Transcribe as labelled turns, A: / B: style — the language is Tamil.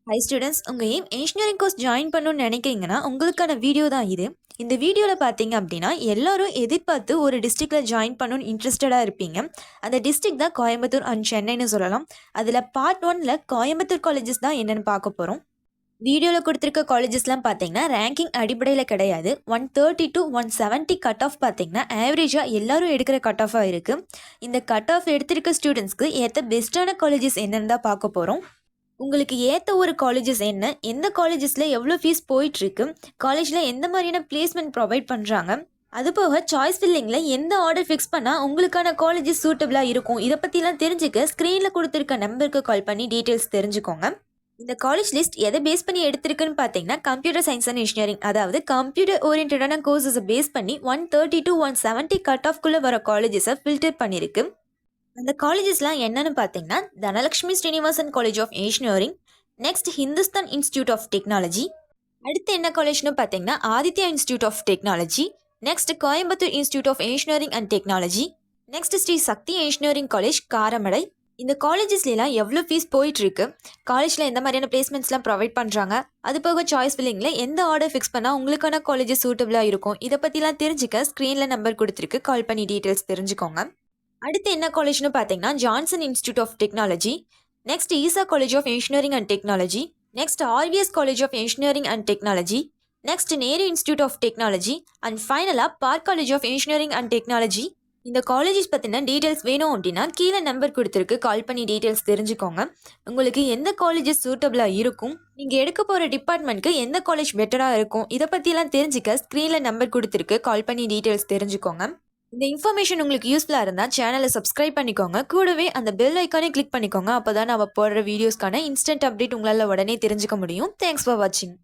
A: ஹை ஸ்டூடெண்ட்ஸ், உங்கள் இன்ஜினியரிங் கோர்ஸ் ஜாயின் பண்ணணும்னு நினைக்கிறீங்கன்னா உங்களுக்கான வீடியோ தான் இது. இந்த வீடியோவில் பார்த்தீங்க அப்படின்னா எல்லாரும் எதிர்பார்த்து ஒரு டிஸ்ட்ரிக்டில் ஜாயின் பண்ணணும்னு இன்ட்ரெஸ்டடாக இருப்பீங்க. அந்த டிஸ்ட்ரிக்ட் தான் கோயம்புத்தூர் அண்ட் சென்னைன்னு சொல்லலாம். அதில் பார்ட் 1ல் கோயம்புத்தூர் காலேஜஸ் தான் என்னென்னு பார்க்க போகிறோம். வீடியோவில் கொடுத்துருக்க காலேஜஸ்லாம் பார்த்தீங்கன்னா ரேங்கிங் அடிப்படையில் கிடையாது. 130 to 170 கட் ஆஃப் பார்த்தீங்கன்னா ஆவரேஜாக எல்லாரும் எடுக்கிற கட் ஆஃபாக இருக்குது. இந்த கட் ஆஃப் எடுத்திருக்க ஸ்டூடெண்ட்ஸ்க்கு ஏற்ற பெஸ்ட்டான காலேஜஸ் என்னென்னு தான் பார்க்க போகிறோம். உங்களுக்கு ஏற்ற ஒரு காலேஜஸ் என்ன, எந்த காலேஜஸில் எவ்வளோ ஃபீஸ் போயிட்டுருக்கு, காலேஜில் எந்த மாதிரியான பிளேஸ்மெண்ட் ப்ரொவைட் பண்ணுறாங்க, அது போக சாய்ஸ் ஃபில்லிங்கில் எந்த ஆர்டர் ஃபிக்ஸ் பண்ணால் உங்களுக்கான காலேஜஸ் சூட்டபிளாக இருக்கும், இதை பற்றிலாம் தெரிஞ்சுக்க ஸ்க்ரீனில் கொடுத்துருக்க நம்பருக்கு கால் பண்ணி டீட்டெயில்ஸ் தெரிஞ்சுக்கோங்க. இந்த காலேஜ் லிஸ்ட் எதை பேஸ் பண்ணி எடுத்திருக்குன்னு பார்த்தீங்கன்னா கம்ப்யூட்டர் சயின்ஸ் அண்ட் இன்ஜினியரிங், அதாவது கம்ப்யூட்டர் ஓரியன்டான கோர்சஸை பேஸ் பண்ணி 130 to 170 கட் ஆஃப்குள்ளே வர காலேஜஸை ஃபில்டர் பண்ணியிருக்கு. அந்த காலேஜஸ்லாம் என்னன்னு பார்த்தீங்கன்னா Dhanalakshmi Srinivasan college of engineering, next Hindustan institute of technology, அடுத்து என்ன காலேஜ்னு பார்த்தீங்கன்னா Aditya institute of technology, next Coimbatore institute of engineering and technology, next Sri Sakthi engineering college Karamadai. இந்த காலேஜஸ்லாம் எவ்வளோ ஃபீஸ் போயிட்டுருக்கு, காலேஜில் எந்த மாதிரியான பிளேஸ்மெண்ட்ஸ்லாம் ப்ரொவைட் பண்ணுறாங்க, அது போக சாய்ஸ் ஃபில்லிங்கில் எந்த ஆர்டர் ஃபிக்ஸ் பண்ணால் உங்களுக்கான காலேஜஸ் சூட்டபிளாக இருக்கும், இதை பற்றிலாம் தெரிஞ்சுக்க ஸ்க்ரீனில் நம்பர் கொடுத்துருக்கு, கால் பண்ணி டீட்டெயில்ஸ் தெரிஞ்சுக்கோங்க. அடுத்து என்ன காலேஜ்னு பார்த்தீங்கன்னா Johnson institute of technology, next Easa college of engineering and technology, next RVS college of engineering and technology, next Nehru institute of technology and ஃபைனலாக Park college of engineering and technology. இந்த காலேஜஸ் பற்றின டீட்டெயில்ஸ் வேணும் அப்படின்னா கீழே நம்பர் கொடுத்துருக்கு, கால் பண்ணி டீட்டெயில்ஸ் தெரிஞ்சுக்கோங்க. உங்களுக்கு எந்த காலேஜஸ் சூட்டபிளாக இருக்கும், நீங்கள் எடுக்க போகிற டிபார்ட்மெண்ட்க்கு எந்த காலேஜ் பெட்டராக இருக்கும், இதை பற்றிலாம் தெரிஞ்சுக்க ஸ்க்ரீனில் நம்பர் கொடுத்துருக்கு, கால் பண்ணி டீட்டெயில்ஸ் தெரிஞ்சுக்கோங்க. இந்த இன்ஃபர்மேஷன் உங்களுக்கு யூஸ்ஃபுல்லாக இருந்தால் சேனலை சப்ஸ்கிரைப் பண்ணிக்கோங்க, கூடவே அந்த பெல் ஐக்கானே கிளிக் பண்ணிக்கோங்க. அப்போ தான் நம்ம போடுற வீடியோஸ்க்கான இன்ஸ்டன்ட் அப்டேட் உங்களால் உடனே தெரிஞ்சுக்க முடியும். தேங்க்ஸ் ஃபார் வாட்சிங்.